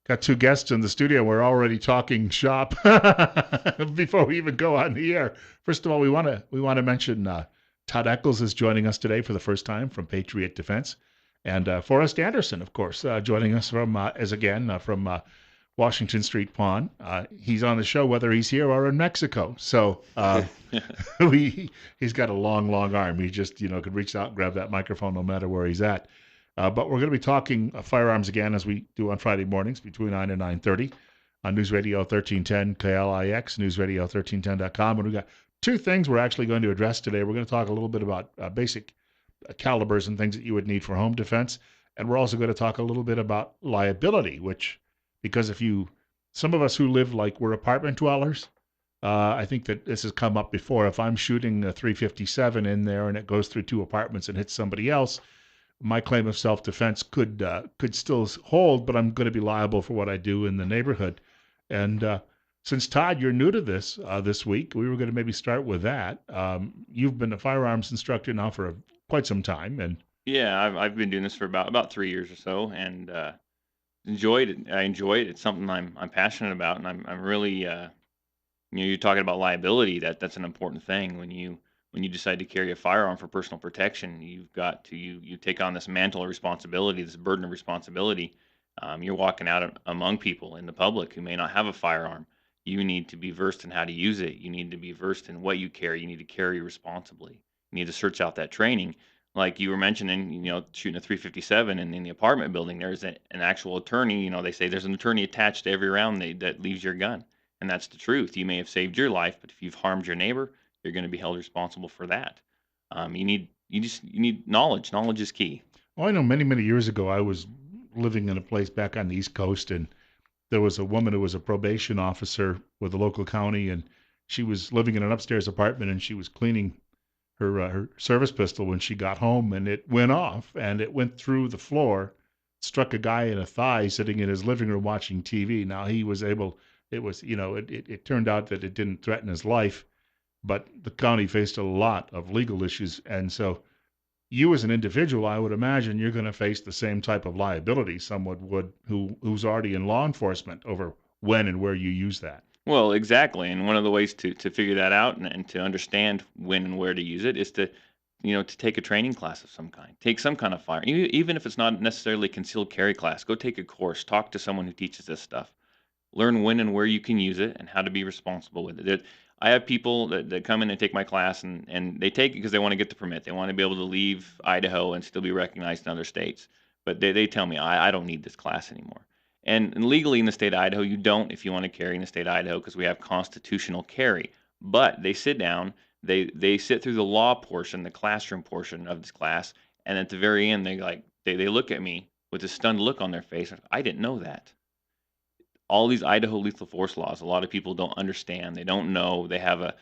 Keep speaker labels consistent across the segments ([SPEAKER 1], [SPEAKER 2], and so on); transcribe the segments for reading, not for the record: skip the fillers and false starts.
[SPEAKER 1] got two guests in the studio. We're already talking shop before we even go on the air. First of all, we want to mention Todd Eccles is joining us today for the first time from Patriot Defense, and Forrest Anderson, of course, joining us from Washington Street Pawn. He's on the show whether he's here or in Mexico. So we he's got a long, long arm. He just could reach out and grab that microphone no matter where he's at. But we're going to be talking firearms again as we do on Friday mornings between 9 and 9:30 on News Radio 1310 KLIX, newsradio1310.com. And we've got two things we're actually going to address today. We're going to talk a little bit about basic calibers and things that you would need for home defense. And we're also going to talk a little bit about liability, which, because some of us who live like we're apartment dwellers, I think that this has come up before. If I'm shooting a 357 in there and it goes through two apartments and hits somebody else, my claim of self-defense could still hold, but I'm going to be liable for what I do in the neighborhood. And since Todd, you're new to this week, we were going to maybe start with that. You've been a firearms instructor now for quite some time, and
[SPEAKER 2] Yeah, I've been doing this for about 3 years or so, and enjoyed it. I enjoy it. It's something I'm passionate about, and I'm really you're talking about liability. That's an important thing when you decide to carry a firearm for personal protection. You've got to you take on this mantle of responsibility, this burden of responsibility. You're walking out among people in the public who may not have a firearm. You need to be versed in how to use it. You need to be versed in what you carry. You need to carry responsibly. You need to search out that training. Like you were mentioning, shooting a 357 in the apartment building, there's an actual attorney. They say there's an attorney attached to every round that leaves your gun. And that's the truth. You may have saved your life, but if you've harmed your neighbor, you're going to be held responsible for that. You need knowledge. Knowledge is key.
[SPEAKER 1] I know many, many years ago, I was living in a place back on the East Coast, and there was a woman who was a probation officer with the local county, and she was living in an upstairs apartment, and she was cleaning her service pistol when she got home, and it went off, and it went through the floor, struck a guy in the thigh sitting in his living room watching TV. Now he was able. It was it turned out that it didn't threaten his life, but the county faced a lot of legal issues, and so you as an individual, I would imagine you're going to face the same type of liability someone would who's already in law enforcement over when and where you use that.
[SPEAKER 2] Well, exactly. And one of the ways to figure that out and to understand when and where to use it is to take a training class of some kind. Take some kind of fire, even if it's not necessarily a concealed carry class. Go take a course. Talk to someone who teaches this stuff. Learn when and where you can use it and how to be responsible with it. I have people that come in and take my class and they take it because they want to get the permit. They want to be able to leave Idaho and still be recognized in other states. But they tell me, I don't need this class anymore. And legally in the state of Idaho, you don't if you want to carry in the state of Idaho because we have constitutional carry. But they sit down, they sit through the law portion, the classroom portion of this class, and at the very end, they look at me with a stunned look on their face. I didn't know that all these Idaho lethal force laws. A lot of people don't understand. They don't know. They have a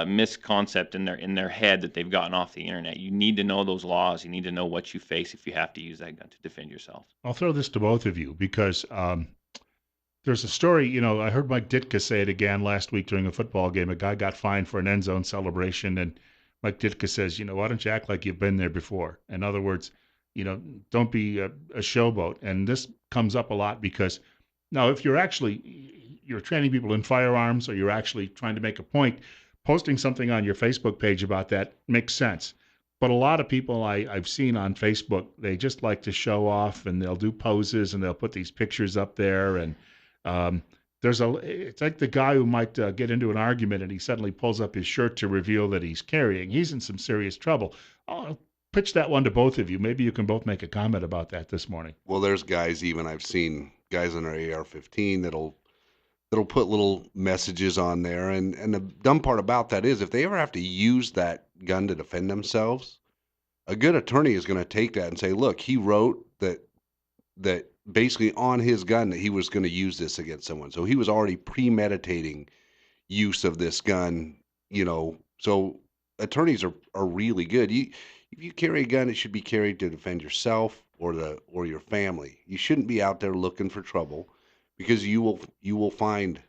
[SPEAKER 2] misconcept in their head that they've gotten off the internet. You need to know those laws. You need to know what you face if you have to use that gun to defend yourself.
[SPEAKER 1] I'll throw this to both of you because there's a story. I heard Mike Ditka say it again last week during a football game. A guy got fined for an end zone celebration, and Mike Ditka says, why don't you act like you've been there before? In other words, don't be a showboat. And this comes up a lot because now, if you're training people in firearms, or you're actually trying to make a point, posting something on your Facebook page about that makes sense. But a lot of people I've seen on Facebook, they just like to show off, and they'll do poses, and they'll put these pictures up there. And um, it's like the guy who might get into an argument and he suddenly pulls up his shirt to reveal that he's carrying. He's in some serious trouble. I'll pitch that one to both of you. Maybe you can both make a comment about that this morning.
[SPEAKER 3] Well, there's guys, even I've seen guys on their AR-15 that'll put little messages on there, and the dumb part about that is if they ever have to use that gun to defend themselves, a good attorney is going to take that and say, look, he wrote that basically on his gun that he was going to use this against someone, so he was already premeditating use of this gun. So attorneys are really good. If you carry a gun, it should be carried to defend yourself or your family. You shouldn't be out there looking for trouble, because you will find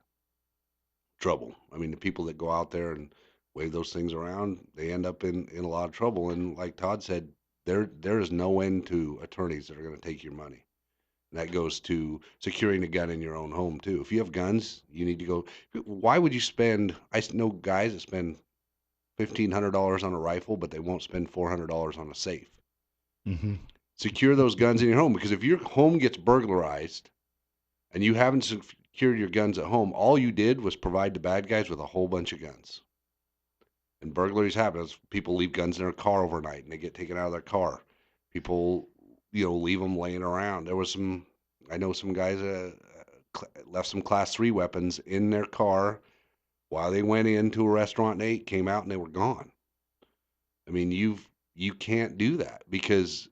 [SPEAKER 3] trouble. I mean, the people that go out there and wave those things around, they end up in a lot of trouble. And like Todd said, there is no end to attorneys that are going to take your money. And that goes to securing a gun in your own home too. If you have guns, you need to go. Why would you spend? Know guys that spend $1,500 on a rifle, but they won't spend $400 on a safe.
[SPEAKER 1] Mm-hmm.
[SPEAKER 3] Secure those guns in your home, because if your home gets burglarized and you haven't secured your guns at home, all you did was provide the bad guys with a whole bunch of guns. And burglaries happen. People leave guns in their car overnight and they get taken out of their car. People, leave them laying around. I know some guys left some class 3 weapons in their car while they went into a restaurant and ate, came out and they were gone. I mean, you can't do that, because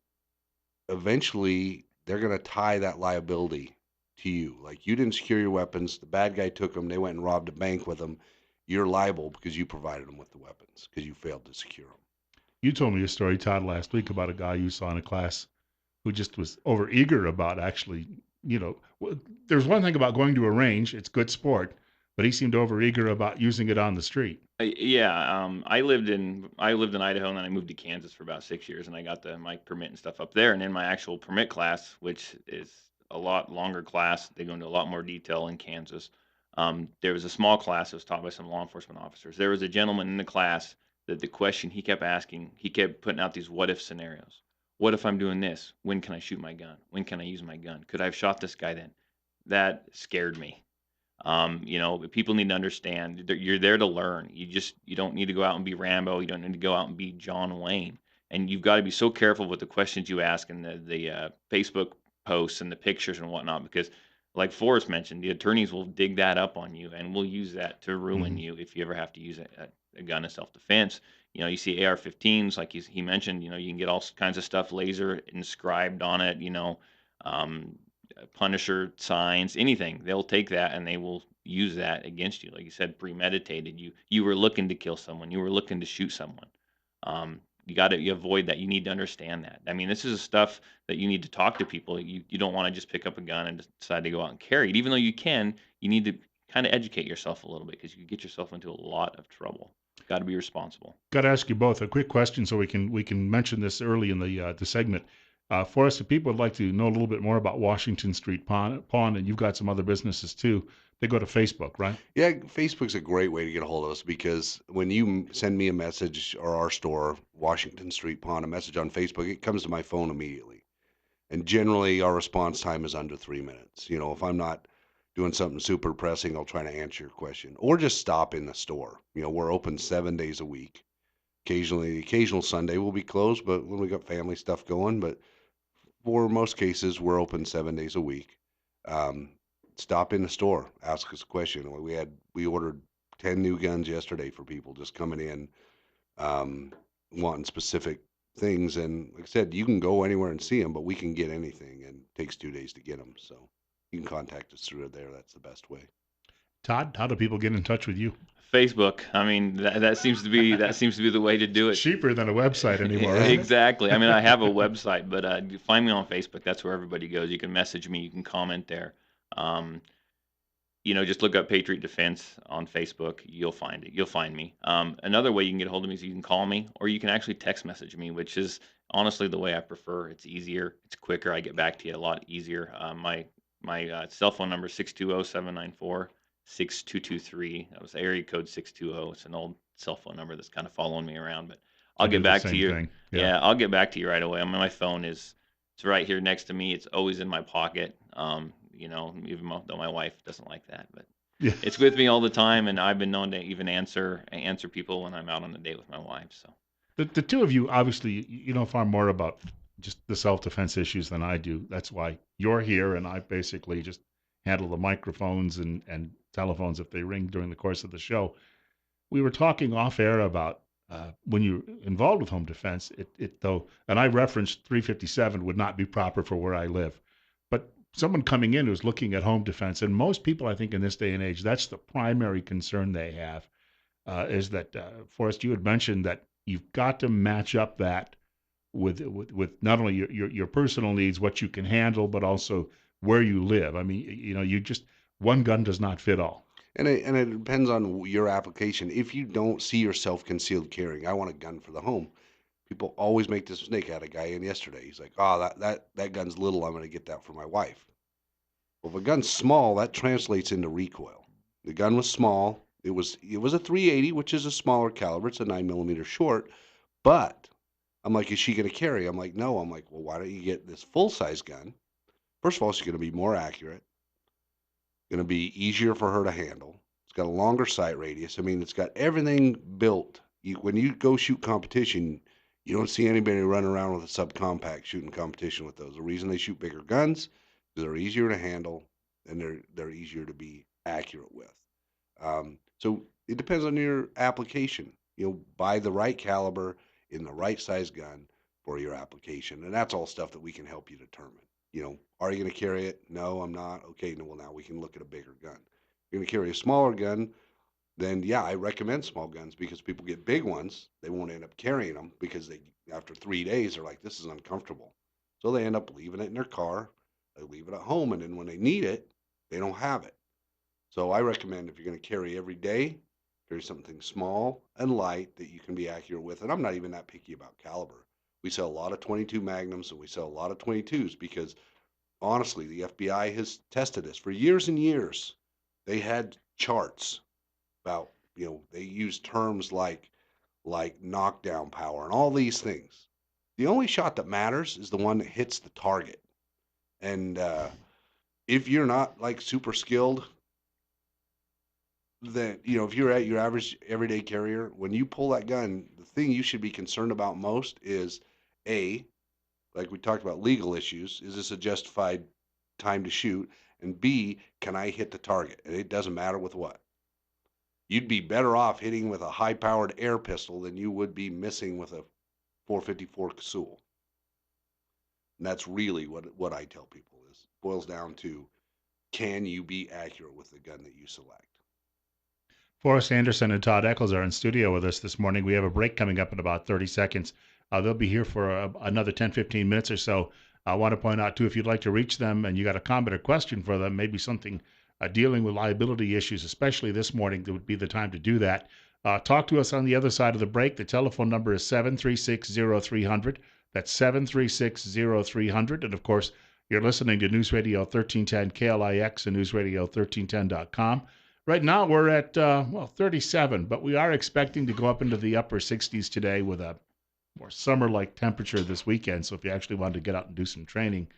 [SPEAKER 3] eventually they're going to tie that liability to you. Like, you didn't secure your weapons, the bad guy took them, they went and robbed a bank with them. You're liable because you provided them with the weapons because you failed to secure them.
[SPEAKER 1] You told me a story, Todd, last week about a guy you saw in a class who just was over eager about actually, there's one thing about going to a range, it's good sport, but he seemed over eager about using it on the street.
[SPEAKER 2] Yeah, I lived in Idaho, and then I moved to Kansas for about 6 years, and I got my permit and stuff up there. And in my actual permit class, which is a lot longer class, they go into a lot more detail in Kansas. There was a small class that was taught by some law enforcement officers. There was a gentleman in the class that the question he kept asking, he kept putting out these what if scenarios. What if I'm doing this? When can I shoot my gun? When can I use my gun? Could I have shot this guy then? That scared me. People need to understand that you're there to learn. You don't need to go out and be Rambo. You don't need to go out and be John Wayne. And you've got to be so careful with the questions you ask and the Facebook posts and the pictures and whatnot, because, like Forrest mentioned, the attorneys will dig that up on you and will use that to ruin
[SPEAKER 1] Mm-hmm.
[SPEAKER 2] you if you ever have to use a gun in self defense. You see AR-15s, like he mentioned. You can get all kinds of stuff laser inscribed on it. Um, Punisher signs, anything. They'll take that and they will use that against you. Like you said, premeditated. You were looking to kill someone. You were looking to shoot someone. You avoid that. You need to understand that. I mean, this is stuff that you need to talk to people. You don't want to just pick up a gun and decide to go out and carry it. Even though you can, you need to kind of educate yourself a little bit, because you get yourself into a lot of trouble. Got to be responsible.
[SPEAKER 1] Got to ask you both a quick question so we can mention this early in the segment. For us, if people would like to know a little bit more about Washington Street Pawn, and you've got some other businesses too, they go to Facebook, right?
[SPEAKER 3] Yeah, Facebook's a great way to get a hold of us, because when you send me a message, or our store, Washington Street Pawn, a message on Facebook, it comes to my phone immediately. And generally, our response time is under 3 minutes. If I'm not doing something super pressing, I'll try to answer your question or just stop in the store. We're open 7 days a week. Occasionally, the occasional Sunday will be closed, but when we got family stuff going, but for most cases, we're open 7 days a week. Um, Stop in the store, ask us a question. We ordered 10 new guns yesterday for people just coming in, um, wanting specific things. And like I said, you can go anywhere and see them, but we can get anything, and it takes 2 days to get them. So you can contact us through there. That's the best way.
[SPEAKER 1] Todd, how do people get in touch with you?
[SPEAKER 2] Facebook. I mean, that seems to be the way to do
[SPEAKER 1] It's
[SPEAKER 2] it.
[SPEAKER 1] cheaper than a website anymore, isn't it?
[SPEAKER 2] Exactly. I mean, I have a website, but find me on Facebook. That's where everybody goes. You can message me. You can comment there. Um, just look up Patriot Defense on Facebook. You'll find it. You'll find me. Another way you can get a hold of me is you can call me, or you can actually text message me, which is honestly the way I prefer. It's easier. It's quicker. I get back to you a lot easier. My cell phone number is 620-794-6223. That was area code 620. It's an old cell phone number that's kind of following me around, but
[SPEAKER 1] I
[SPEAKER 2] I'll
[SPEAKER 1] do
[SPEAKER 2] get
[SPEAKER 1] the
[SPEAKER 2] back to
[SPEAKER 1] same
[SPEAKER 2] you.
[SPEAKER 1] thing. Yeah.
[SPEAKER 2] Yeah, I'll get back to you right away. I mean, my phone it's right here next to me. It's always in my pocket. Even though my wife doesn't like that, but
[SPEAKER 1] Yeah.
[SPEAKER 2] it's with me all the time, and I've been known to even answer people when I'm out on a date with my wife. So
[SPEAKER 1] The two of you, obviously, you know far more about just the self-defense issues than I do. That's why you're here, and I basically just handle the microphones and telephones if they ring during the course of the show. We were talking off air about when you're involved with home defense, it though, and I referenced 357 would not be proper for where I live, but someone coming in who's looking at home defense, and most people, I think, in this day and age, that's the primary concern they have, is that Forrest, you had mentioned that you've got to match up that with not only your personal needs, what you can handle, but also where you live. I mean, you just one gun does not fit all.
[SPEAKER 3] And it depends on your application. If you don't see yourself concealed carrying, I want a gun for the home. People always make this mistake. I had a guy in yesterday. He's like, "Oh, that gun's little. I'm going to get that for my wife." Well, if a gun's small, that translates into recoil. The gun was small. It was a 380, which is a smaller caliber. It's a 9 millimeter short. But I'm like, is she going to carry? I'm like, no. I'm like, well, why don't you get this full size gun? First of all, it's going to be more accurate. Going to be easier for her to handle. It's got a longer sight radius. I mean, it's got everything built. When you go shoot competition, you don't see anybody running around with a subcompact shooting competition with those. The reason they shoot bigger guns is they're easier to handle and they're easier to be accurate with. So it depends on your application. Buy the right caliber in the right size gun for your application, and that's all stuff that we can help you determine. Are you going to carry it? No, I'm not. Okay, no, well, now we can look at a bigger gun. If you're going to carry a smaller gun, then yeah, I recommend small guns because people get big ones. They won't end up carrying them because after 3 days, they're like, this is uncomfortable. So they end up leaving it in their car. They leave it at home. And then when they need it, they don't have it. So I recommend if you're going to carry every day, carry something small and light that you can be accurate with. And I'm not even that picky about caliber. We sell a lot of 22 Magnums and we sell a lot of 22s because honestly, the FBI has tested this for years and years. They had charts about, they use terms like knockdown power and all these things. The only shot that matters is the one that hits the target. And if you're not like super skilled, then if you're at your average everyday carrier, when you pull that gun, the thing you should be concerned about most is a like we talked about legal issues. Is this a justified time to shoot? And B, can I hit the target? And it doesn't matter with what. You'd be better off hitting with a high powered air pistol than you would be missing with a 454 Casull. And that's really what I tell people is boils down to, can you be accurate with the gun that you select?
[SPEAKER 1] Forrest Anderson and Todd Eccles are in studio with us this morning. We have a break coming up in about 30 seconds. They'll be here for another 10, 15 minutes or so. I want to point out, too, if you'd like to reach them and you got a comment or question for them, maybe something dealing with liability issues, especially this morning, that would be the time to do that. Talk to us on the other side of the break. The telephone number is 736-0300. That's 736-0300. And, of course, you're listening to News Radio 1310 KLIX and newsradio1310.com. Right now we're at 37, but we are expecting to go up into the upper 60s today with a more summer-like temperature this weekend. So if you actually wanted to get out and do some training,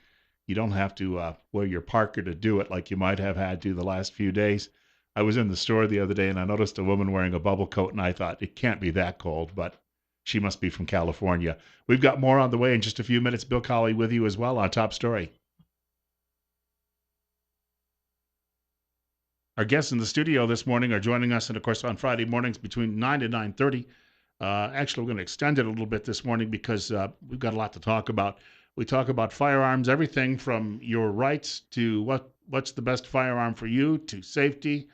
[SPEAKER 1] you don't have to wear your parka to do it like you might have had to the last few days. I was in the store the other day and I noticed a woman wearing a bubble coat, and I thought it can't be that cold, but she must be from California. We've got more on the way in just a few minutes. Bill Colley with you as well on Top Story. Our guests in the studio this morning are joining us, and of course, on Friday mornings between 9 and 9:30. Actually, we're going to extend it a little bit this morning because we've got a lot to talk about. We talk about firearms, everything from your rights to what's the best firearm for you, to safety,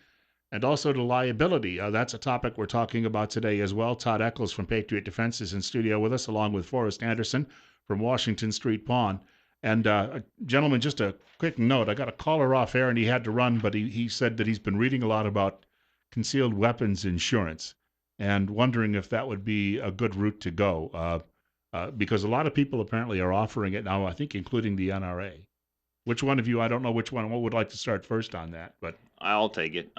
[SPEAKER 1] and also to liability. That's a topic we're talking about today as well. Todd Eccles from Patriot Defense is in studio with us, along with Forrest Anderson from Washington Street Pawn. And gentlemen, just a quick note. I got a caller off air and he had to run, but he said that he's been reading a lot about concealed weapons insurance and wondering if that would be a good route to go. Because a lot of people apparently are offering it now, I think including the NRA. Which one of you, I don't know which one would like to start first on that, but
[SPEAKER 2] I'll take it.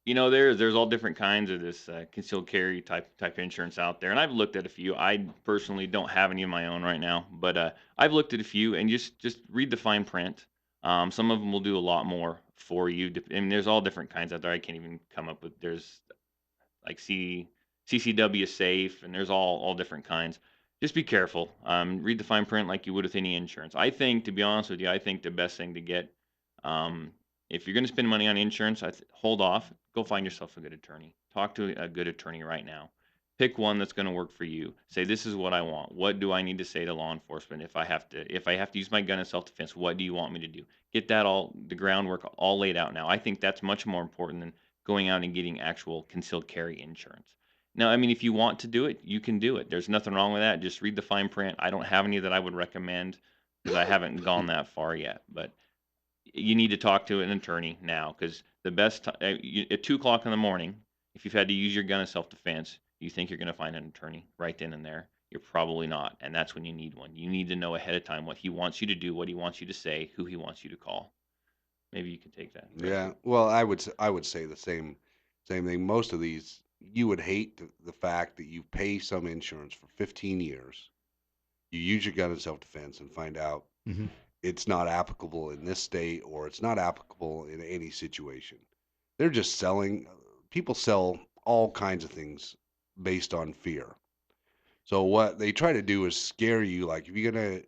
[SPEAKER 2] There's all different kinds of this concealed carry type insurance out there, and I've looked at a few. I personally don't have any of my own right now, but I've looked at a few, and just read the fine print. Some of them will do a lot more for you. I mean, there's all different kinds out there. I can't even come up with. There's like CCW safe, and there's all different kinds. Just be careful. Read the fine print like you would with any insurance. I think, to be honest with you, I think the best thing to get, um, if you're going to spend money on insurance, hold off. Go find yourself a good attorney. Talk to a good attorney right now. Pick one that's going to work for you. Say, this is what I want. What do I need to say to law enforcement if I have to use my gun in self-defense? What do you want me to do? Get the groundwork all laid out now. I think that's much more important than going out and getting actual concealed carry insurance. Now, I mean, if you want to do it, you can do it. There's nothing wrong with that. Just read the fine print. I don't have any that I would recommend because I haven't gone that far yet. But you need to talk to an attorney now because the best at 2 o'clock in the morning, if you've had to use your gun in self defense, you think you're going to find an attorney right then and there. you're probably not. And that's when you need one. You need to know ahead of time what he wants you to do, what he wants you to say, who he wants you to call. Maybe you can take that.
[SPEAKER 3] Yeah. Well, I would say the same thing. Most of these, you would hate the fact that you pay some insurance for 15 years. You use your gun in self-defense and find out
[SPEAKER 1] Mm-hmm.
[SPEAKER 3] it's not applicable in this state or it's not applicable in any situation. They're just selling. People sell all kinds of things based on fear. So what they try to do is scare you. Like if you're gonna,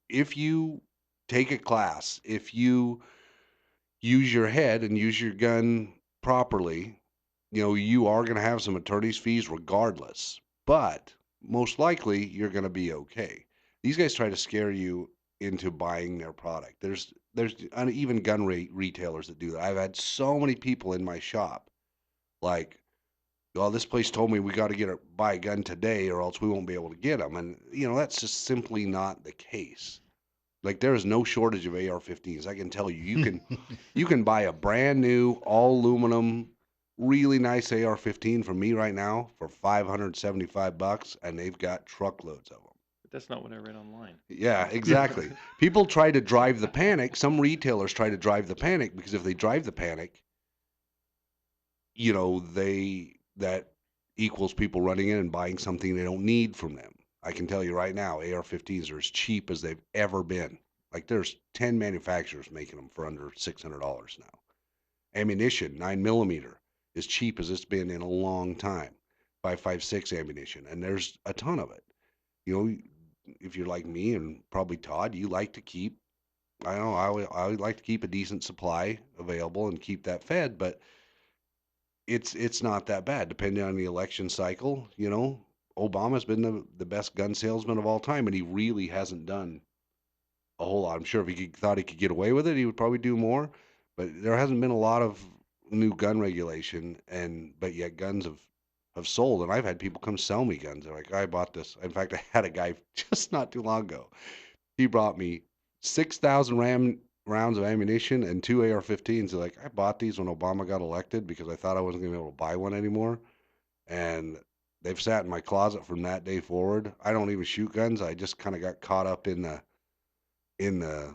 [SPEAKER 3] if you take a class, if you use your head and use your gun properly, you are going to have some attorney's fees regardless, but most likely you're going to be okay. These guys try to scare you into buying their product. There's even gun retailers that do that. I've had so many people in my shop like, "Oh, this place told me we got to buy a gun today or else we won't be able to get them." And that's just simply not the case. Like there is no shortage of AR-15s. I can tell you, you can buy a brand new all aluminum, really nice AR-15 from me right now for $575, and they've got truckloads of them.
[SPEAKER 2] But that's not what I read online.
[SPEAKER 3] Yeah, exactly. People try to drive the panic. Some retailers try to drive the panic because if they drive the panic, that equals people running in and buying something they don't need from them. I can tell you right now, AR-15s are as cheap as they've ever been. Like there's 10 manufacturers making them for under $600 now. Ammunition, 9mm, as cheap as it's been in a long time. 5.56 ammunition, and there's a ton of it. You know, if you're like me and probably Todd, you like to keep. I don't know. I would like to keep a decent supply available and keep that fed, but it's not that bad depending on the election cycle. Obama's been the best gun salesman of all time, and he really hasn't done a whole lot. I'm sure if thought he could get away with it, he would probably do more. But there hasn't been a lot of new gun regulation, but yet guns have sold. And I've had people come sell me guns. They're like, I bought this. In fact, I had a guy just not too long ago. He brought me 6,000 rounds of ammunition and two AR-15s. They're like, I bought these when Obama got elected because I thought I wasn't going to be able to buy one anymore. And they've sat in my closet from that day forward. I don't even shoot guns. I just kind of got caught up in the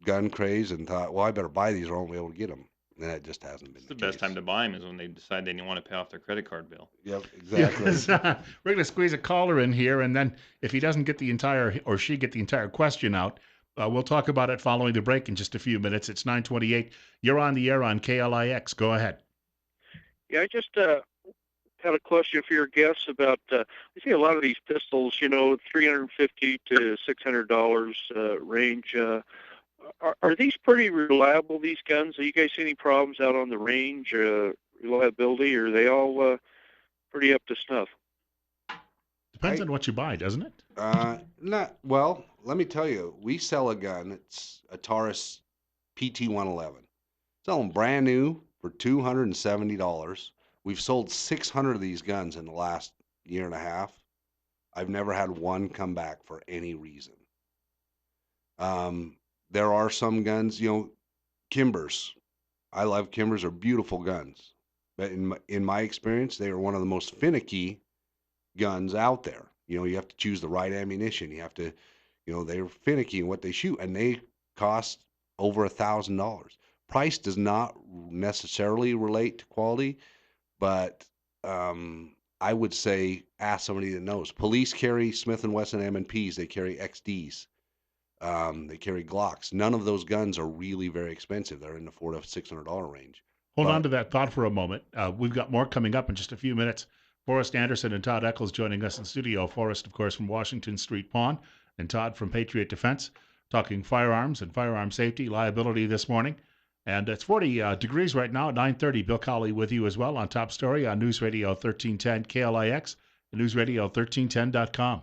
[SPEAKER 3] gun craze and thought, well, I better buy these or I won't be able to get them. And that just hasn't been
[SPEAKER 2] It's
[SPEAKER 3] the
[SPEAKER 2] the best
[SPEAKER 3] case.
[SPEAKER 2] time to buy them is when they decide they don't want to pay off their credit card bill.
[SPEAKER 3] Yep, exactly.
[SPEAKER 1] Yes, we're going to squeeze a caller in here, and then if he doesn't get the entire, or she get the entire question out, we'll talk about it following the break in just a few minutes. It's 9:28. You're on the air on KLIX. Go ahead.
[SPEAKER 4] Yeah, I just had a question for your guests about. I see a lot of these pistols, $350 to $600 range. Are these pretty reliable? These guns? Are you guys see any problems out on the range? Reliability? Or are they all pretty up to snuff?
[SPEAKER 1] Depends on what you buy, doesn't it?
[SPEAKER 3] Not well. Let me tell you, we sell a gun. It's a Taurus PT-111. Sell them brand new for $270. We've sold 600 of these guns in the last year and a half. I've never had one come back for any reason. There are some guns, Kimbers. I love Kimbers. Are beautiful guns, but in my experience, they are one of the most finicky guns out there. You have to choose the right ammunition. You have to, they're finicky in what they shoot, and they cost over $1,000. Price does not necessarily relate to quality, but I would say ask somebody that knows. Police carry Smith & Wesson M&Ps. They carry XDs. They carry Glocks. None of those guns are really very expensive. They're in the $400 to $600 range.
[SPEAKER 1] Hold on to that thought for a moment. We've got more coming up in just a few minutes. Forrest Anderson and Todd Eccles joining us in studio. Forrest, of course, from Washington Street Pawn, and Todd from Patriot Defense, talking firearms and firearm safety, liability this morning. And it's 40 degrees right now at 9:30. Bill Colley with you as well on Top Story on News Radio 1310 KLIX and newsradio1310.com.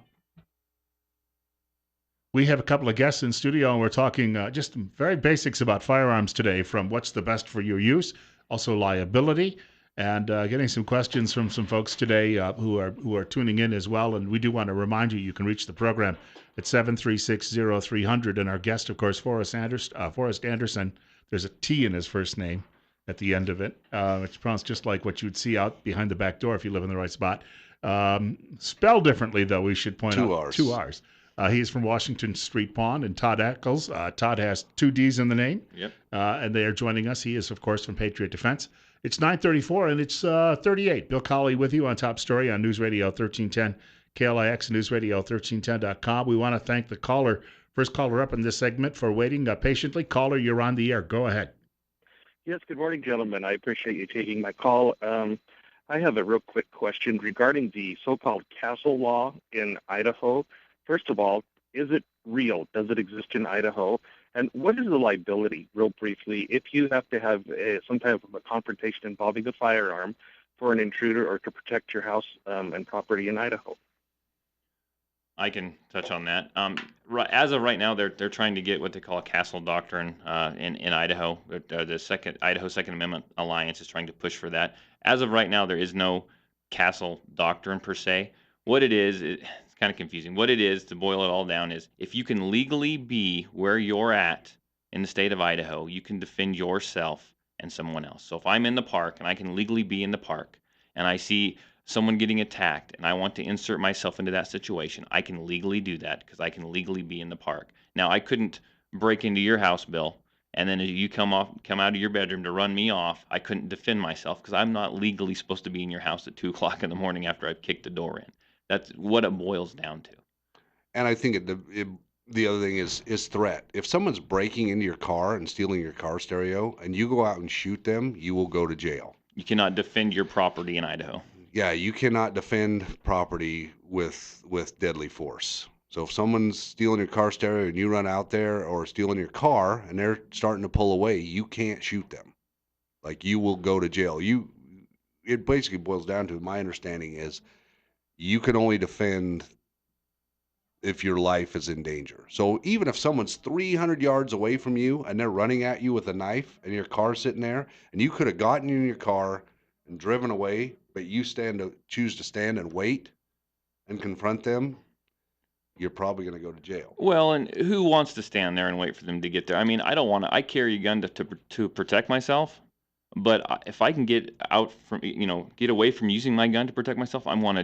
[SPEAKER 1] We have a couple of guests in studio, and we're talking just very basics about firearms today, from what's the best for your use, also liability, and getting some questions from some folks today who are tuning in as well. And we do want to remind you can reach the program at 736-0300. And our guest, of course, Forrest Anderson. There's a T in his first name at the end of it, which sounds just like what you'd see out behind the back door if you live in the right spot. Spelled differently, though, we should point
[SPEAKER 3] Two
[SPEAKER 1] out.
[SPEAKER 3] R's.
[SPEAKER 1] 2 R's. He's from Washington Street Pond, and Todd Eccles. Todd has 2 D's in the name,
[SPEAKER 2] Yep.
[SPEAKER 1] and they are joining us. He is, of course, from Patriot Defense. It's 9:34, and it's 38. Bill Colley with you on Top Story on News Radio 1310, KLIX, newsradio1310.com. We want to thank the caller, first caller up in this segment, for waiting patiently. Caller, you're on the air. Go ahead.
[SPEAKER 5] Yes, good morning, gentlemen. I appreciate you taking my call. I have a real quick question regarding the so-called castle law in Idaho. First of all, is it real? Does it exist in Idaho? And what is the liability, real briefly, if you have to have some type of a confrontation involving a firearm for an intruder or to protect your house and property in Idaho?
[SPEAKER 2] I can touch on that. As of right now, they're trying to get what they call a castle doctrine in Idaho. The Idaho Second Amendment Alliance is trying to push for that. As of right now, there is no castle doctrine per se. What it is, it's kind of confusing. What it is, to boil it all down, is if you can legally be where you're at in the state of Idaho, you can defend yourself and someone else. So if I'm in the park and I can legally be in the park and I see someone getting attacked and I want to insert myself into that situation, I can legally do that because I can legally be in the park. Now, I couldn't break into your house, Bill, and then as you come out of your bedroom to run me off, I couldn't defend myself because I'm not legally supposed to be in your house at 2 o'clock in the morning after I've kicked the door in. That's what it boils down to.
[SPEAKER 3] And I think the other thing is threat. If someone's breaking into your car and stealing your car stereo and you go out and shoot them, you will go to jail.
[SPEAKER 2] You cannot defend your property in Idaho.
[SPEAKER 3] Yeah, you cannot defend property with deadly force. So if someone's stealing your car stereo and you run out there, or stealing your car and they're starting to pull away, you can't shoot them. Like, you will go to jail. It basically boils down to, my understanding is, you can only defend if your life is in danger. So even if someone's 300 yards away from you and they're running at you with a knife and your car's sitting there and you could have gotten in your car and driven away, but you choose to stand and wait and confront them, you're probably going to go to jail.
[SPEAKER 2] Well, and who wants to stand there and wait for them to get there? I mean, I don't want to. I carry a gun to protect myself, but if I can get out from, get away from using my gun to protect myself, I want to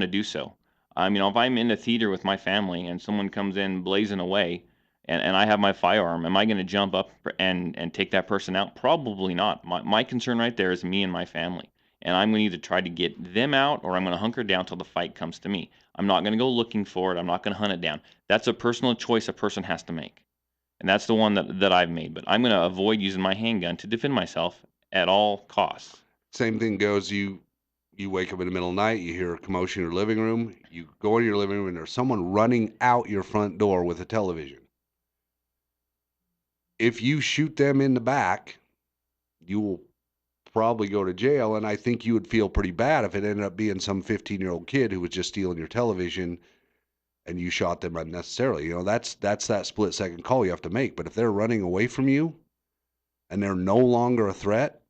[SPEAKER 2] do so. I mean, if I'm in a theater with my family and someone comes in blazing away, and I have my firearm, am I going to jump up and take that person out? Probably not. My concern right there is me and my family. And I'm going to either try to get them out or I'm going to hunker down till the fight comes to me. I'm not going to go looking for it. I'm not going to hunt it down. That's a personal choice a person has to make. And that's the one that I've made. But I'm going to avoid using my handgun to defend myself at all costs.
[SPEAKER 3] Same thing goes, you wake up in the middle of the night, you hear a commotion in your living room, you go into your living room and there's someone running out your front door with a television. If you shoot them in the back, you will probably go to jail, and I think you would feel pretty bad if it ended up being some 15-year-old kid who was just stealing your television and you shot them unnecessarily. That's that split-second call you have to make. But if they're running away from you and they're no longer a threat,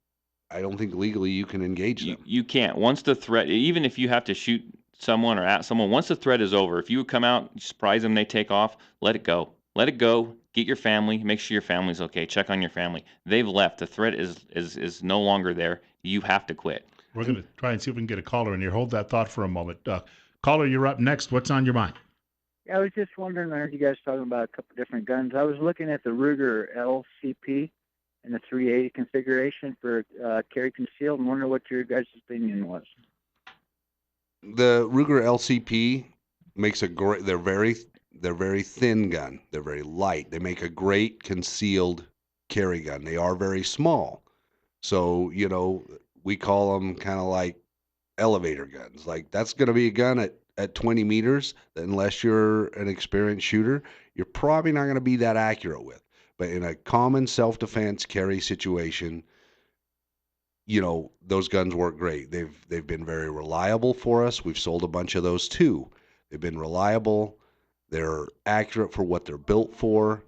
[SPEAKER 3] I don't think legally you can engage them.
[SPEAKER 2] You can't. Once the threat, even if you have to shoot someone or at someone, once the threat is over, if you come out, surprise them, they take off, let it go. Let it go. Get your family. Make sure your family's okay. Check on your family. They've left. The threat is no longer there. You have to quit.
[SPEAKER 1] We're going to try and see if we can get a caller in here. Hold that thought for a moment. Caller, you're up next. What's on your mind?
[SPEAKER 6] I was just wondering, I heard you guys talking about a couple different guns. I was looking at the Ruger LCP and the 380 configuration for carry concealed and wonder what your guys' opinion was.
[SPEAKER 3] The Ruger LCP makes a great, they're very thin gun. They're very light. They make a great concealed carry gun. They are very small. So, we call them kind of like elevator guns. Like, that's going to be a gun at 20 meters that, unless you're an experienced shooter, you're probably not going to be that accurate with. But in a common self-defense carry situation, those guns work great. They've been very reliable for us. We've sold a bunch of those too. They've been reliable. They're accurate for what they're built for.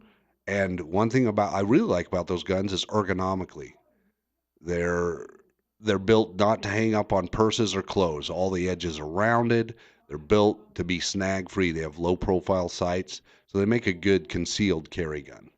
[SPEAKER 3] And one thing I really like about those guns is ergonomically. They're built not to hang up on purses or clothes. All the edges are rounded. They're built to be snag free. They have low profile sights, so they make a good concealed carry gun.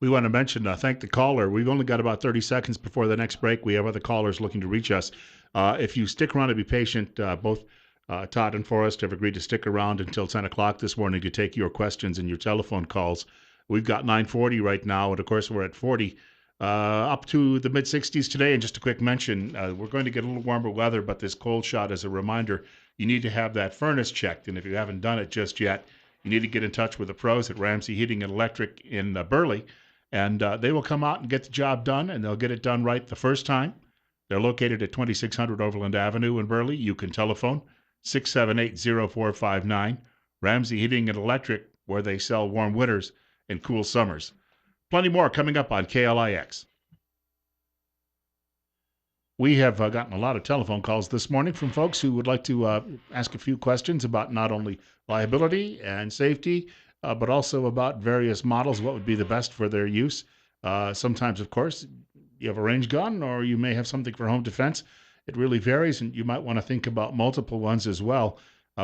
[SPEAKER 1] We want to mention, thank the caller. We've only got about 30 seconds before the next break. We have other callers looking to reach us. If you stick around and be patient, both Todd and Forrest have agreed to stick around until 10 o'clock this morning to take your questions and your telephone calls. We've got 940 right now, and of course, we're at 40. Up to the mid 60s today. And just a quick mention, we're going to get a little warmer weather, but this cold shot, as a reminder, you need to have that furnace checked. And if you haven't done it just yet, you need to get in touch with the pros at Ramsey Heating and Electric in Burley, and they will come out and get the job done, and they'll get it done right the first time. They're located at 2600 Overland Avenue in Burley. You can telephone 678-0459. Ramsey Heating and Electric, where they sell warm winters and cool summers. Plenty more coming up on KLIX. We have gotten a lot of telephone calls this morning from folks who would like to ask a few questions about not only liability and safety, but also about various models, what would be the best for their use. Sometimes, of course, you have a range gun or you may have something for home defense. It really varies, and you might want to think about multiple ones as well.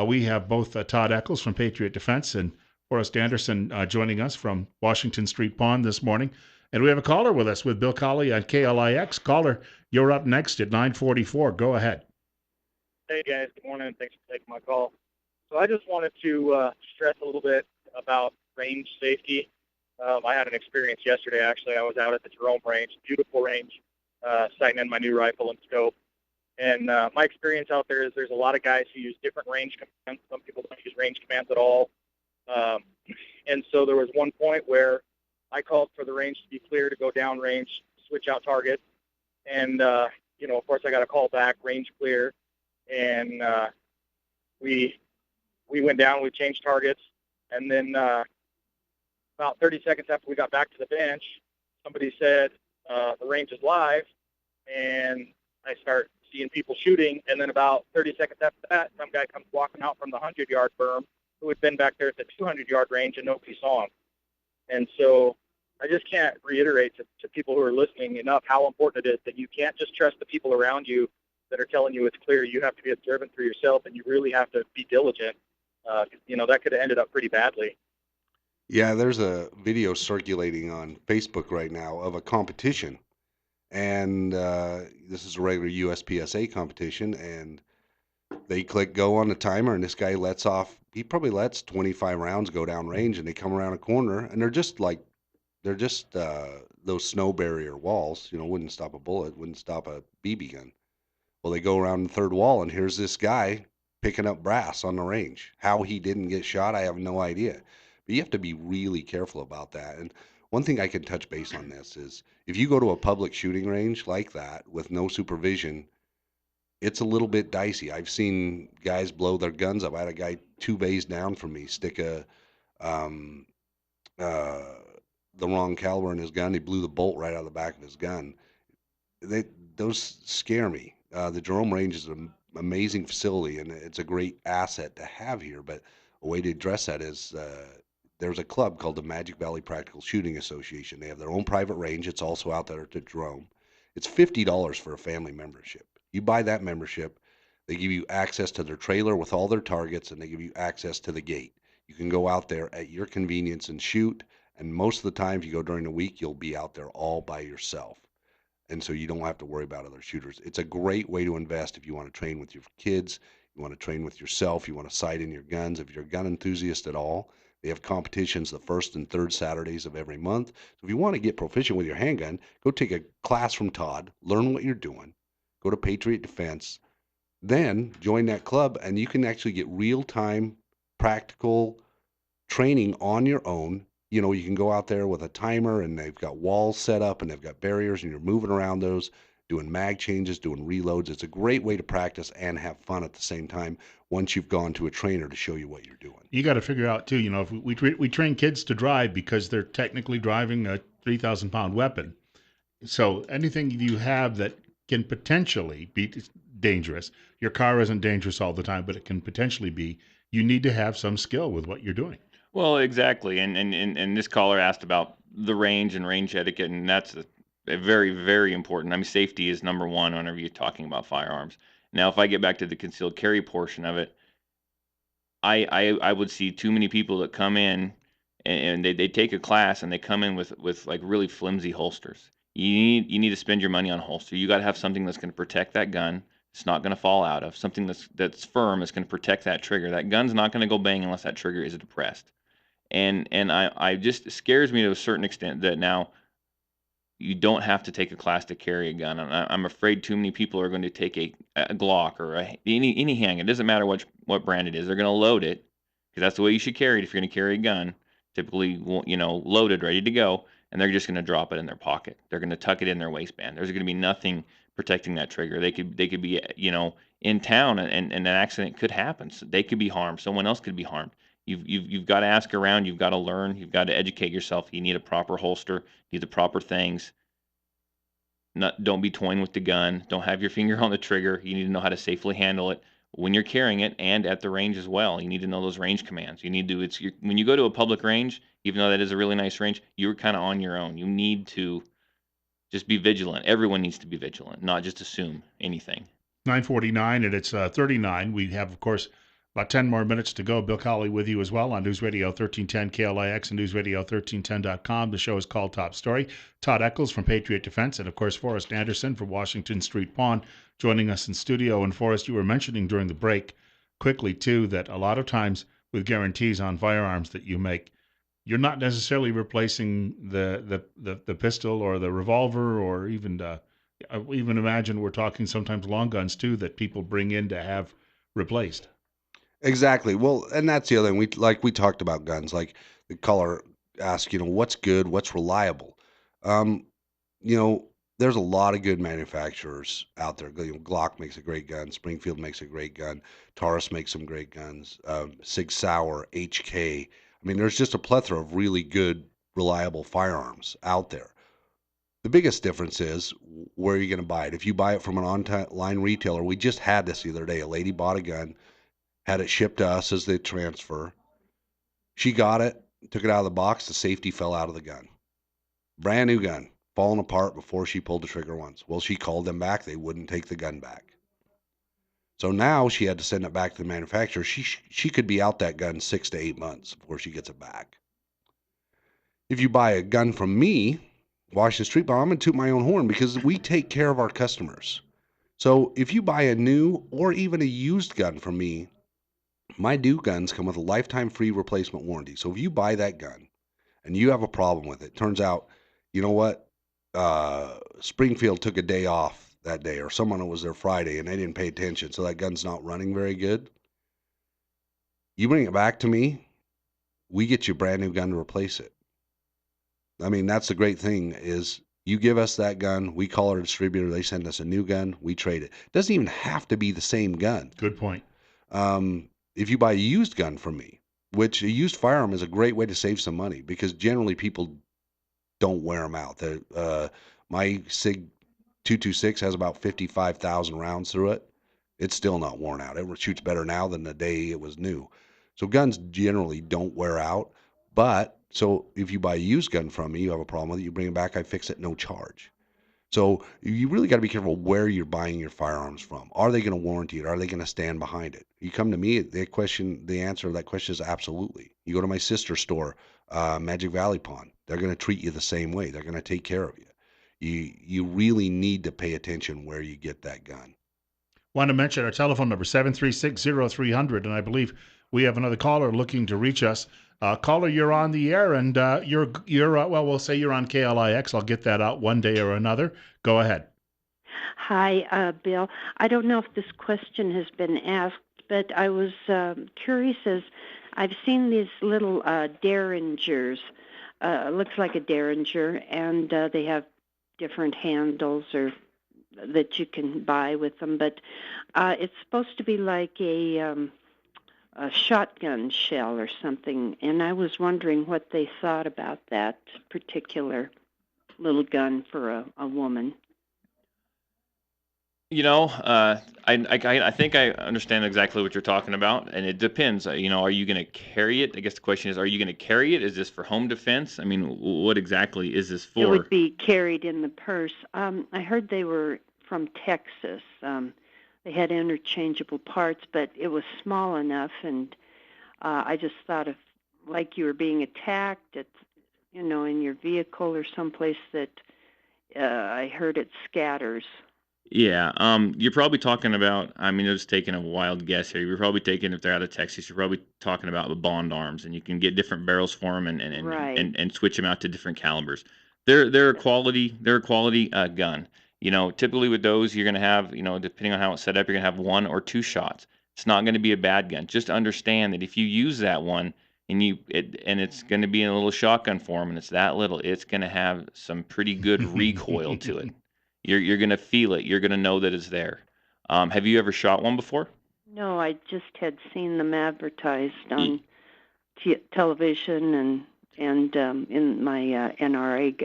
[SPEAKER 1] We have both Todd Eccles from Patriot Defense and Forrest Anderson joining us from Washington Street Pond this morning. And we have a caller with us with Bill Colley on KLIX. Caller, you're up next at 944. Go ahead.
[SPEAKER 7] Hey, guys. Good morning. Thanks for taking my call. So I just wanted to stress a little bit about range safety. I had an experience yesterday, actually. I was out at the Jerome range, beautiful range, sighting in my new rifle and scope. And my experience out there is there's a lot of guys who use different range commands. Some people don't use range commands at all. And so there was one point where I called for the range to be clear to go down range, switch out target. And, of course, I got a call back, range clear. And we went down, we changed targets. And then about 30 seconds after we got back to the bench, somebody said, the range is live. And I start seeing people shooting. And then about 30 seconds after that, some guy comes walking out from the 100-yard berm who had been back there at the 200-yard range, and nobody saw him. And so I just can't reiterate to people who are listening enough how important it is that you can't just trust the people around you that are telling you it's clear. You have to be observant for yourself, and you really have to be diligent. That could have ended up pretty badly.
[SPEAKER 3] Yeah, there's a video circulating on Facebook right now of a competition. And this is a regular USPSA competition. And they click go on the timer, and this guy he probably lets 25 rounds go down range, and they come around a corner, and they're just those snow barrier walls, wouldn't stop a bullet, wouldn't stop a BB gun. Well, they go around the third wall, and here's this guy picking up brass on the range. How he didn't get shot, I have no idea. But you have to be really careful about that. And one thing I can touch base on this is if you go to a public shooting range like that with no supervision, it's a little bit dicey. I've seen guys blow their guns up. I had a guy 2 bays down from me stick um, uh, the wrong caliber in his gun. He blew the bolt right out of the back of his gun. Those scare me. The Jerome Range is an amazing facility, and it's a great asset to have here. But a way to address that is there's a club called the Magic Valley Practical Shooting Association. They have their own private range. It's also out there at the Jerome. It's $50 for a family membership. You buy that membership, they give you access to their trailer with all their targets, and they give you access to the gate. You can go out there at your convenience and shoot. And most of the time, if you go during the week, you'll be out there all by yourself. And so you don't have to worry about other shooters. It's a great way to invest if you want to train with your kids, you want to train with yourself, you want to sight in your guns. If you're a gun enthusiast at all, they have competitions the first and third Saturdays of every month. So if you want to get proficient with your handgun, go take a class from Todd, learn what you're doing, go to Patriot Defense, then join that club, and you can actually get real-time practical training on your own. You can go out there with a timer, and they've got walls set up, and they've got barriers, and you're moving around those, doing mag changes, doing reloads. It's a great way to practice and have fun at the same time once you've gone to a trainer to show you what you're doing.
[SPEAKER 1] You got to figure out, too, if we train kids to drive because they're technically driving a 3,000-pound weapon. So anything you have that can potentially be dangerous, your car isn't dangerous all the time, but it can potentially be, you need to have some skill with what you're doing.
[SPEAKER 2] Well, exactly. And this caller asked about the range and range etiquette, and that's a very, very important. I mean, safety is number one whenever you're talking about firearms. Now, if I get back to the concealed carry portion of it, I would see too many people that come in and they take a class and they come in with like really flimsy holsters. You need to spend your money on holster. You got to have something that's going to protect that gun, it's not going to fall out of, something that's firm, that's going to protect that trigger. That gun's not going to go bang unless that trigger is depressed. And I just, it scares me to a certain extent that now you don't have to take a class to carry a gun. I'm afraid too many people are going to take a Glock or any handgun. It doesn't matter what brand it is. They're going to load it because that's the way you should carry it if you're going to carry a gun. Typically, loaded, ready to go, and they're just going to drop it in their pocket. They're going to tuck it in their waistband. There's going to be nothing protecting that trigger. They could be in town and an accident could happen. So they could be harmed. Someone else could be harmed. You've got to ask around. You've got to learn. You've got to educate yourself. You need a proper holster. You need the proper things. Don't be toying with the gun. Don't have your finger on the trigger. You need to know how to safely handle it when you're carrying it and at the range as well. You need to know those range commands. You need to. When you go to a public range, even though that is a really nice range, you're kind of on your own. You need to just be vigilant. Everyone needs to be vigilant, not just assume anything.
[SPEAKER 1] 9:49, and it's 39. We have, of course, about 10 more minutes to go. Bill Colley with you as well on News Radio 1310 KLIX and newsradio1310.com. The show is called Top Story. Todd Eccles from Patriot Defense, and, of course, Forrest Anderson from Washington Street Pawn joining us in studio. And, Forrest, you were mentioning during the break quickly, too, that a lot of times with guarantees on firearms that you make, you're not necessarily replacing the pistol or the revolver or even imagine we're talking sometimes long guns too that people bring in to have replaced.
[SPEAKER 3] Exactly. Well, and that's the other thing. We talked about guns. Like the caller asked, what's good, what's reliable. Um, you know, there's a lot of good manufacturers out there. Glock makes a great gun. Springfield makes a great gun. Taurus makes some great guns. Sig Sauer, HK. I mean, there's just a plethora of really good, reliable firearms out there. The biggest difference is where you're going to buy it. If you buy it from an online retailer, we just had this the other day. A lady bought a gun, had it shipped to us as the transfer. She got it, took it out of the box. The safety fell out of the gun. Brand new gun, falling apart before she pulled the trigger once. Well, she called them back. They wouldn't take the gun back. So now she had to send it back to the manufacturer. She could be out that gun 6 to 8 months before she gets it back. If you buy a gun from me, Washington Street Pawn, I'm going to toot my own horn because we take care of our customers. So if you buy a new or even a used gun from me, my new guns come with a lifetime free replacement warranty. So if you buy that gun and you have a problem with it, turns out, you know what? Springfield took a day off that day, or someone was there Friday and they didn't pay attention, so that gun's not running very good. You bring it back to me, we get you a brand new gun to replace it. I mean, that's the great thing is you give us that gun, we call our distributor, they send us a new gun, we trade it. It doesn't even have to be the same gun.
[SPEAKER 1] Good point.
[SPEAKER 3] If you buy a used gun from me, which a used firearm is a great way to save some money because generally people don't wear them out. My SIG 226 has about 55,000 rounds through it. It's still not worn out. It shoots better now than the day it was new. So guns generally don't wear out. But so if you buy a used gun from me, you have a problem with it, you bring it back, I fix it, no charge. So you really got to be careful where you're buying your firearms from. Are they going to warranty it? Are they going to stand behind it? You come to me, the answer to that question is absolutely. You go to my sister store, Magic Valley Pawn, they're going to treat you the same way. They're going to take care of you. You really need to pay attention where you get that gun.
[SPEAKER 1] Want to mention our telephone number, 736-0300, and I believe we have another caller looking to reach us. Caller, you're on the air, and well, we'll say you're on KLIX. I'll get that out one day or another. Go ahead.
[SPEAKER 8] Hi, Bill. I don't know if this question has been asked, but I was curious as I've seen these little derringers. Looks like a derringer, and they have different handles or that you can buy with them, but it's supposed to be like a shotgun shell or something, and I was wondering what they thought about that particular little gun for a woman.
[SPEAKER 2] I think I understand exactly what you're talking about, and it depends. Are you going to carry it? I guess the question is, are you going to carry it? Is this for home defense? I mean, what exactly is this for?
[SPEAKER 8] It would be carried in the purse. I heard they were from Texas. They had interchangeable parts, but it was small enough, and I just thought of like you were being attacked at, in your vehicle or someplace that I heard it scatters.
[SPEAKER 2] Yeah, you're probably talking about. I mean, just taking a wild guess here. You're probably taking if they're out of Texas. You're probably talking about the Bond arms, and you can get different barrels for them
[SPEAKER 8] Right.
[SPEAKER 2] and switch them out to different calibers. They're a quality gun. Typically with those, you're gonna have depending on how it's set up, you're gonna have one or two shots. It's not gonna be a bad gun. Just understand that if you use that one and it's gonna be in a little shotgun form, and it's that little, it's gonna have some pretty good recoil to it. You're gonna feel it. You're gonna know that it's there. Have you ever shot one before?
[SPEAKER 8] No, I just had seen them advertised
[SPEAKER 2] Y-
[SPEAKER 8] on television and in my NRA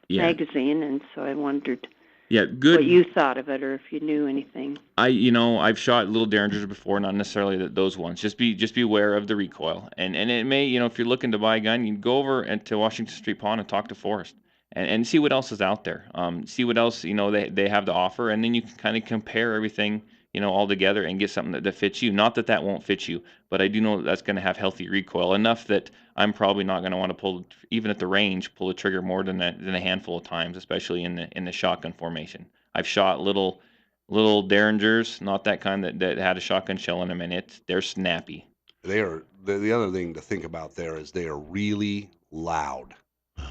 [SPEAKER 2] Yeah,
[SPEAKER 8] magazine, and so I wondered
[SPEAKER 2] yeah,
[SPEAKER 8] what
[SPEAKER 2] good.
[SPEAKER 8] you thought of it or if you knew anything.
[SPEAKER 2] I've shot little derringers before, not necessarily those ones. Just be aware of the recoil, and it may, if you're looking to buy a gun, you can go over to Washington Street Pawn and talk to Forrest, and see what else is out there. See what else they have to offer, and then you can kind of compare everything all together and get something that fits you. Not that won't fit you, but I do know that's going to have healthy recoil enough that I'm probably not going to want to pull, even at the range, pull the trigger more than a handful of times, especially in the shotgun formation. I've shot little derringers, not that kind that had a shotgun shell in them, and they're snappy.
[SPEAKER 3] They are the other thing to think about there is they are really loud,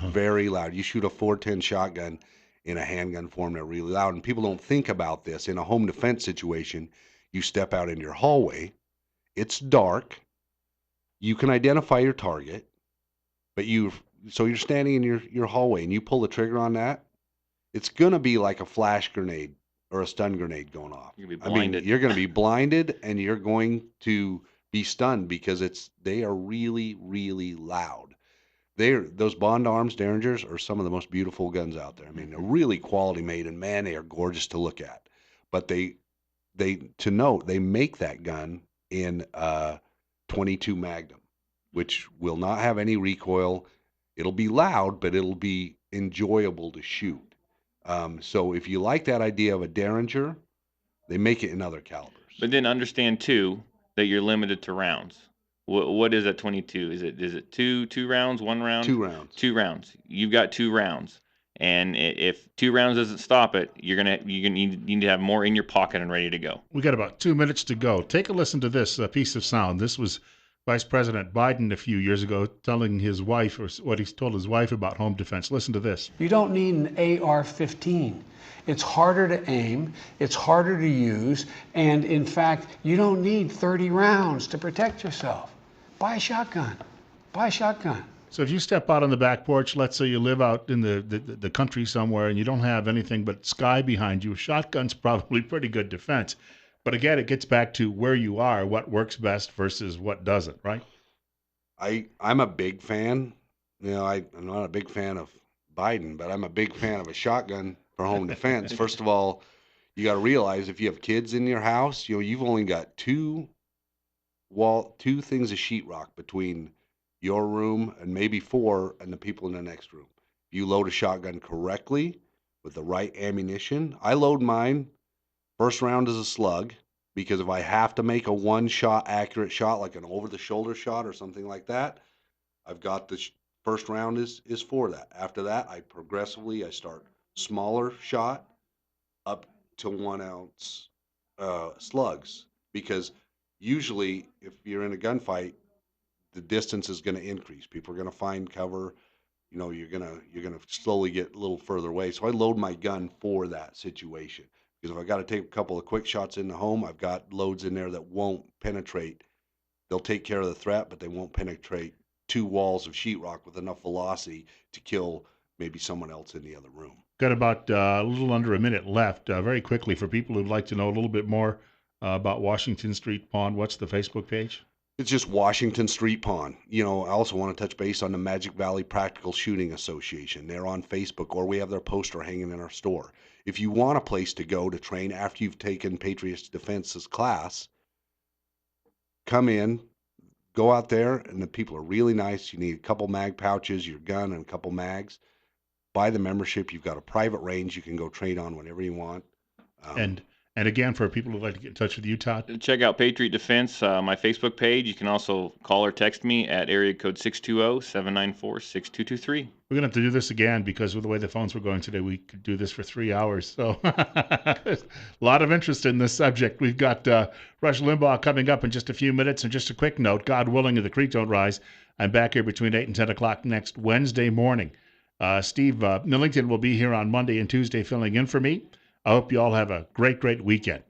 [SPEAKER 3] very loud. You shoot a 410 shotgun in a handgun form, they're really loud, and people don't think about this. In a home defense situation, you step out into your hallway, it's dark, you can identify your target, but you're standing in your hallway and you pull the trigger on that, it's gonna be like a flash grenade or a stun grenade going off.
[SPEAKER 2] You're gonna be
[SPEAKER 3] I mean,
[SPEAKER 2] blinded.
[SPEAKER 3] you're gonna be blinded and you're going to be stunned because they are really, really loud. Those Bond Arms Derringers are some of the most beautiful guns out there. I mean, they're really quality made, and man, they are gorgeous to look at. But to note, they make that gun in 22 Magnum, which will not have any recoil. It'll be loud, but it'll be enjoyable to shoot. So if you like that idea of a Derringer, they make it in other calibers.
[SPEAKER 2] But then understand too that you're limited to rounds. What is that 22? Is it two rounds, 1 round?
[SPEAKER 3] 2 rounds.
[SPEAKER 2] 2 rounds. You've got 2 rounds, and if 2 rounds doesn't stop it, you need to have more in your pocket and ready to go.
[SPEAKER 1] We got about 2 minutes to go. Take a listen to this piece of sound. This was Vice President Biden a few years ago telling his wife, or what he's told his wife about home defense. Listen to this.
[SPEAKER 9] You don't need an AR-15. It's harder to aim, it's harder to use, and in fact, you don't need 30 rounds to protect yourself. Buy a shotgun. Buy a shotgun.
[SPEAKER 1] So if you step out on the back porch, let's say you live out in the country somewhere and you don't have anything but sky behind you, a shotgun's probably pretty good defense. But again, it gets back to where you are, what works best versus what doesn't, right?
[SPEAKER 3] I'm a big fan. I'm not a big fan of Biden, but I'm a big fan of a shotgun for home defense. First of all, you got to realize if you have kids in your house, you've only got two things of sheetrock between your room and maybe four and the people in the next room. If you load a shotgun correctly with the right ammunition, I load mine first round is a slug because if I have to make a one shot accurate shot, like an over the shoulder shot or something like that, I've got the first round is for that. After that, I start smaller shot up to 1 ounce slugs because usually if you're in a gunfight, the distance is going to increase. People are going to find cover. You're gonna slowly get a little further away. So I load my gun for that situation because if I got to take a couple of quick shots in the home, I've got loads in there that won't penetrate. They'll take care of the threat, but they won't penetrate two walls of sheetrock with enough velocity to kill maybe someone else in the other room.
[SPEAKER 1] Got about a little under a minute left. Very quickly, for people who'd like to know a little bit more about Washington Street Pawn, what's the Facebook page?
[SPEAKER 3] It's just Washington Street Pawn. I also want to touch base on the Magic Valley Practical Shooting Association. They're on Facebook, or we have their poster hanging in our store. If you want a place to go to train after you've taken Patriots Defense's class, come in, go out there, and the people are really nice. You need a couple mag pouches, your gun, and a couple mags. Buy the membership. You've got a private range you can go train on whenever you want.
[SPEAKER 1] And And again, for people who'd like to get in touch with you, Todd,
[SPEAKER 2] Check out Patriot Defense, my Facebook page. You can also call or text me at area code 620-794-6223.
[SPEAKER 1] we're going to have to do this again because with the way the phones were going today, we could do this for 3 hours. So there's a lot of interest in this subject. We've got Rush Limbaugh coming up in just a few minutes. And just a quick note, God willing, if the creek don't rise, I'm back here between 8 and 10 o'clock next Wednesday morning. Steve Millington will be here on Monday and Tuesday filling in for me. I hope you all have a great, great weekend.